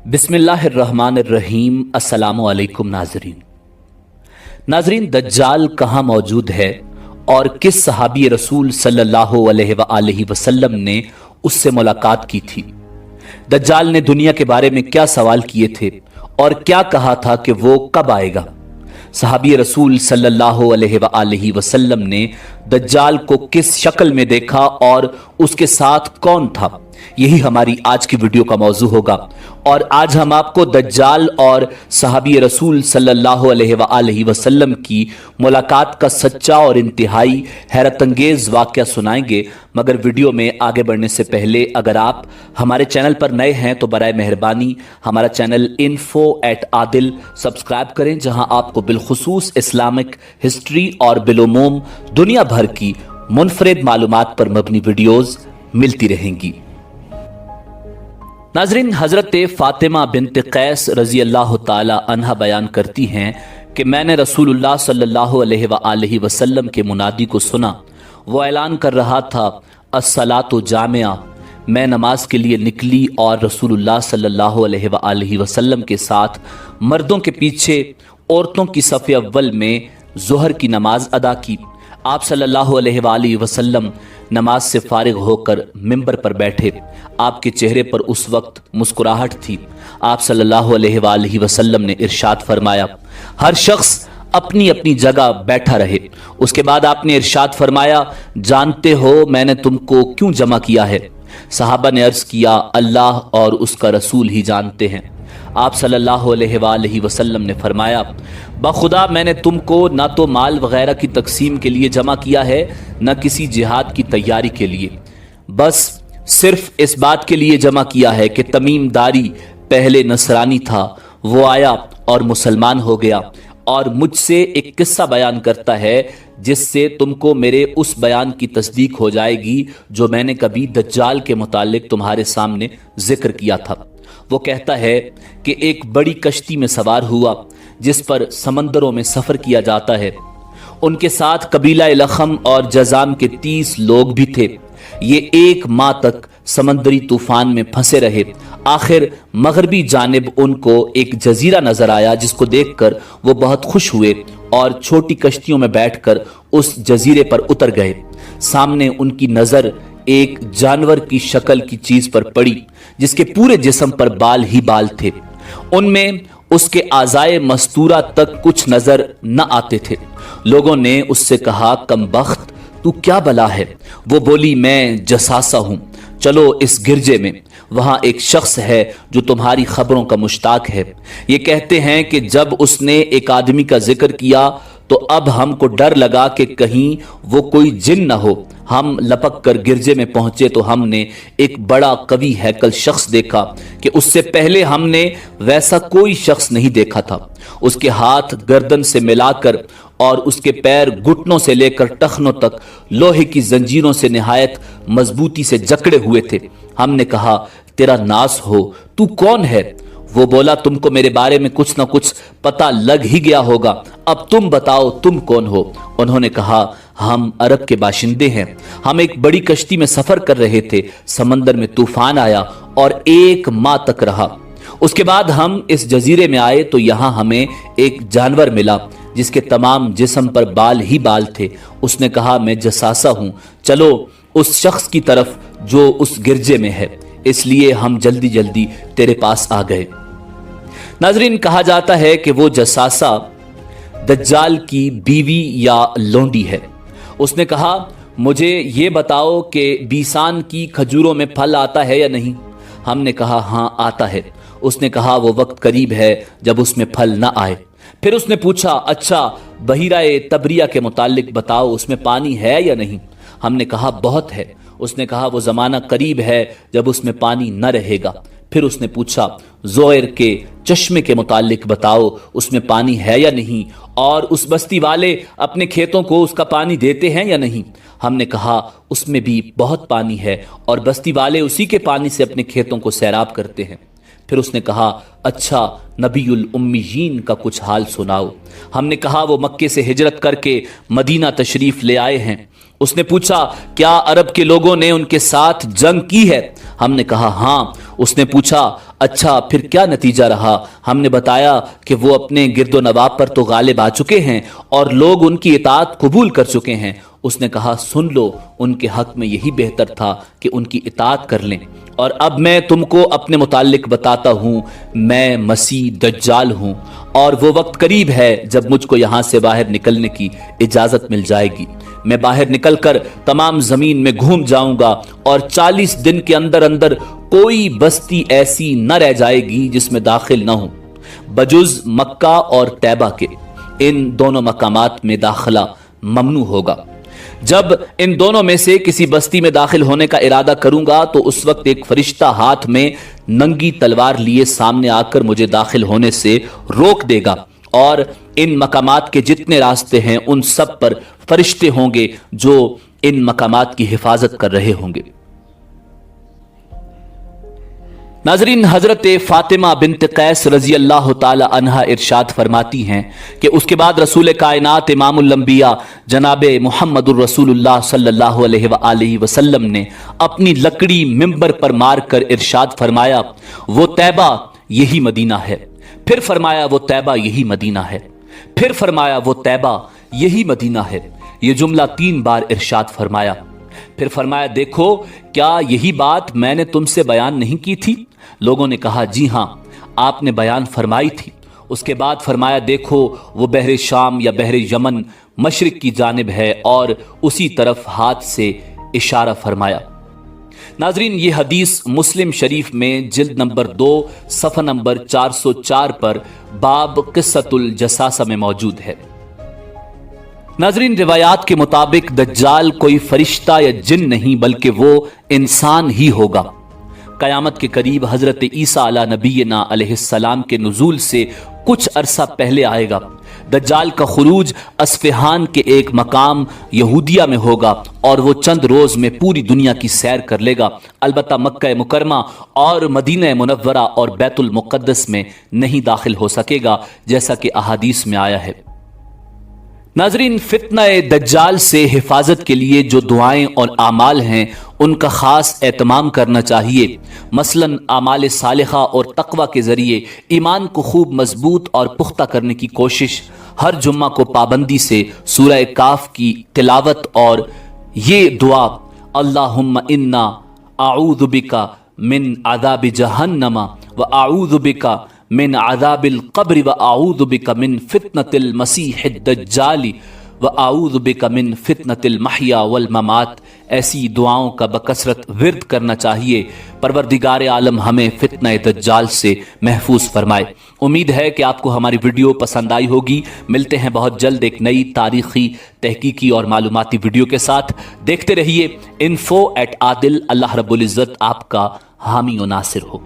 बिस्मिल्लाहिर्रहमानिर्रहीम। अस्सलामु अलैकुम नाजरीन, दज्जाल कहाँ मौजूद है और किस सहाबी रसूल सल्लल्लाहु अलैहि वसल्लम ने उससे मुलाकात की थी? दज्जाल ने दुनिया के बारे में क्या सवाल किए थे और क्या कहा था कि वो कब आएगा? सहाबी रसूल सल्लल्लाहु अलैहि वसल्लम ने दज्जाल को किस शक्ल में देखा और उसके साथ कौन था? यही हमारी आज की वीडियो का मौजू होगा और आज हम आपको दज्जाल और सहाबी रसूल सल्लल्लाहु अलैहि वसल्लम की मुलाकात का सच्चा और इंतहाई हैरत अंगेज वाक़या सुनाएंगे। मगर वीडियो में आगे बढ़ने से पहले अगर आप हमारे चैनल पर नए हैं तो बराए मेहरबानी हमारा चैनल info@adil सब्सक्राइब करें, जहां आपको बिलखुसूस इस्लामिक हिस्ट्री और बिलोमोम दुनिया भर की मुनफरिद मालूमात पर मबनी वीडियोस मिलती रहेंगी। नाजरीन, हजरत फातिमा बिन्त कैस रजी अल्लाह ताला अन्हा बयान करती हैं कि मैंने रसूलुल्लाह सल्लल्लाहु अलैहि वसल्लम के मुनादी को सुना। वो ऐलान कर रहा था, अस्सलातु जामिया। मैं नमाज के लिए निकली और रसूलुल्लाह सल्लल्लाहु अलैहि वसल्लम के साथ मर्दों के पीछे औरतों की सफ़े अव्वल में ज़ोहर की नमाज अदा की। आप सल्लल्लाहु अलैहि वसल्लम नमाज से फारिग होकर मिंबर पर बैठे। आपके चेहरे पर उस वक्त मुस्कुराहट थी। आप सल्लल्लाहु अलैहि वसल्लम ने इरशाद फरमाया, हर शख्स अपनी अपनी जगह बैठा रहे। उसके बाद आपने इरशाद फरमाया, जानते हो मैंने तुमको क्यों जमा किया है? सहाबा ने अर्ज किया, अल्लाह और उसका रसूल ही जानते हैं। आप सल्लल्लाहु अलैहि वसल्लम ने फरमाया, बखुदा मैंने तुमको ना तो माल वगैरह की तकसीम के लिए जमा किया है, न किसी जिहाद की तैयारी के लिए। बस सिर्फ इस बात के लिए जमा किया है कि तमीम दारी पहले नसरानी था, वो आया और मुसलमान हो गया और मुझसे एक किस्सा बयान करता है जिससे तुमको मेरे उस बयान की तस्दीक हो जाएगी जो मैंने कभी दज्जाल के मुतालिक तुम्हारे सामने जिक्र किया था। वो कहता है कि एक बड़ी कश्ती में सवार हुआ जिस पर समंदरों में सफ़र किया जाता है। उनके साथ कबीला लखम और जजाम के 30 लोग भी थे। ये एक माह तक समंदरी तूफान में फंसे रहे। आखिर मगरबी जानिब उनको एक जजीरा नजर आया जिसको देखकर वो बहुत खुश हुए और छोटी कश्तियों में बैठकर उस जजीरे पर उतर गए। सामने उनकी नजर एक जानवर की शक्ल की चीज पर पड़ी जिसके पूरे जिस्म पर बाल ही बाल थे। उनमें उसके आज़ाए मस्तूरा तक कुछ नजर न आते थे। लोगों ने उससे कहा, कमबख्त तू क्या बला है? वो बोली, मैं जसासा हूं। चलो इस गिरजे में, वहां एक शख्स है जो तुम्हारी खबरों का मुश्ताक है। ये कहते हैं कि जब उसने एक आदमी का जिक्र किया तो अब हमको डर लगा कि कहीं वो कोई जिन न हो। हम लपक कर गिरजे में पहुंचे तो हमने एक बड़ा कवि हैकल शख्स देखा कि उससे पहले हमने वैसा कोई शख्स नहीं देखा था। उसके हाथ गर्दन से मिलाकर और उसके पैर घुटनों से लेकर टखनों तक लोहे की जंजीरों से निहायत मजबूती से जकड़े हुए थे। हमने कहा, तेरा नास हो, तू कौन है? वो बोला, तुमको मेरे बारे में कुछ ना कुछ पता लग ही गया होगा, अब तुम बताओ तुम कौन हो? उन्होंने कहा, हम अरब के बाशिंदे हैं। हम एक बड़ी कश्ती में सफर कर रहे थे। समंदर में तूफान आया और एक माह तक रहा। उसके बाद हम इस जजीरे में आए तो यहाँ हमें एक जानवर मिला जिसके तमाम जिस्म पर बाल ही बाल थे। उसने कहा, मैं जसासा हूँ, चलो उस शख्स की तरफ जो उस गिरजे में है। इसलिए हम जल्दी जल्दी तेरे पास आ गए। नाजरीन, कहा जाता है कि वो जसासा दज्जाल की बीवी या लोंडी है। उसने कहा, मुझे ये बताओ कि बीसान की खजूरों में फल आता है या नहीं? हमने कहा, हाँ आता है। उसने कहा, वो वक्त करीब है जब उसमें फल ना आए। फिर उसने पूछा, अच्छा बहिराए तबरिया के मुतालिक बताओ, उसमें पानी है या नहीं? हमने कहा, बहुत है। उसने कहा, वो ज़माना करीब है जब उसमें पानी न रहेगा। फिर उसने पूछा, ज़ोयर के चश्मे के मुतालिक बताओ, उसमें पानी है या नहीं? और उस बस्ती वाले अपने खेतों को उसका पानी देते हैं या नहीं? हमने कहा, उसमें भी बहुत पानी है और बस्ती वाले उसी के पानी से अपने खेतों को सैराब करते हैं। फिर उसने कहा, अच्छा नबीउल उम्मीयीन का कुछ हाल सुनाओ। हमने कहा, वो मक्के से हिजरत करके मदीना तशरीफ ले आए हैं। उसने पूछा, क्या अरब के लोगों ने उनके साथ जंग की है? हमने कहा हाँ। उसने पूछा, अच्छा फिर क्या नतीजा रहा? हमने बताया कि वो अपने गिरदो नवाब पर तो गालिब आ चुके हैं और लोग उनकी इताअत कबूल कर चुके हैं। उसने कहा, सुन लो, उनके हक में यही बेहतर था कि उनकी इताअत कर लें। और अब मैं तुमको अपने मुताल्लिक बताता हूँ, मैं मसीह दज्जाल हूँ और वो वक्त करीब है जब मुझको यहाँ से बाहर निकलने की इजाज़त मिल जाएगी। मैं बाहर निकलकर तमाम ज़मीन में घूम जाऊंगा और 40 दिन के अंदर अंदर कोई बस्ती ऐसी न रह जाएगी जिसमें दाखिल न हो, बजुज मक्का और तैबा के। इन दोनों मकामात में दाखिला ममनू होगा। जब इन दोनों में से किसी बस्ती में दाखिल होने का इरादा करूंगा तो उस वक्त एक फरिश्ता हाथ में नंगी तलवार लिए सामने आकर मुझे दाखिल होने से रोक देगा और इन मकामात के जितने रास्ते हैं उन सब पर फरिश्ते होंगे जो इन मकामात की हिफाजत कर रहे होंगे। नाजरीन, हजरत फातिमा बिन्त कैस रजी अल्लाह ताला अन्हा इरशाद फरमाती हैं कि उसके बाद रसूल कायनात इमामुल अंबिया जनाब मुहम्मदुर रसूलुल्लाह सल्लल्लाहु अलैहि वसल्लम ने अपनी लकड़ी मिंबर पर मार कर इरशाद फरमाया, वो तैबा यही मदीना है। फिर फरमाया, वो तैबा यही मदीना है। फिर फरमाया, वो तैबा यही मदीना है। ये जुमला 3 बार इरशाद फरमाया। फिर फरमाया, देखो क्या यही बात मैंने तुमसे बयान नहीं की थी? लोगों ने कहा, जी हां, आपने बयान फरमाई थी। उसके बाद फरमाया, देखो वो बहरे शाम या बहरे यमन मशरिक की जानिब है और उसी तरफ हाथ से इशारा फरमाया। नाजरीन, ये हदीस मुस्लिम शरीफ में जिल्द नंबर 2 सफ़ा नंबर 404 पर बाब क़िस्सतुल जसासा में मौजूद है। नाजरीन, रिवायात के मुताबिक दज्जाल कोई फरिश्ता या जिन नहीं बल्कि वो इंसान ही होगा। कयामत के करीब हजरत ईसा अला नबीना अलैहिस्सलाम के नुज़ूल से कुछ अरसा पहले आएगा। दज्जाल का खुरूज अस्फहान के एक मकाम यहूदिया में होगा और वो चंद रोज में पूरी दुनिया की सैर कर लेगा। अलबत्ता मक्का मुकरमा और मदीना मुनव्वरा और बैतुल मुक़द्दस में नहीं दाखिल हो सकेगा, जैसा कि अहादीस में आया है। नाजरीन, फितना दज्जाल से हिफाजत के लिए जो दुआएं और आमाल हैं उनका खास एहतमाम करना चाहिए। मसलन आमाल सालिहा और तकवा के जरिए ईमान को खूब मजबूत और पुख्ता करने की कोशिश, हर जुम्मा को पाबंदी से सूरह काफ की तिलावत और ये दुआ, अल्लाहुम्मा इन्ना आऊज़ु बिका मिन अज़ाबि जहन्नमा व आऊज़ु बिका मिन अज़ाबिल क़ब्र व आऊज़ु बिका मिन फितनतिल मसीहिद दज्जाली व आऊज़ु बिका मिन फितनतिल महया वल ममात, ऐसी दुआओं का बकसरत विर्द करना चाहिए। परवरदिगार आलम हमें फितना दज्जाल से महफूज फरमाए। उम्मीद है कि आपको हमारी वीडियो पसंद आई होगी। मिलते हैं बहुत जल्द एक नई तारीखी, तहकीकी और मालूमाती वीडियो के साथ। देखते रहिए info@adil। अल्लाह रब्बुल इज़्ज़त आपका हामी और नासिर हो।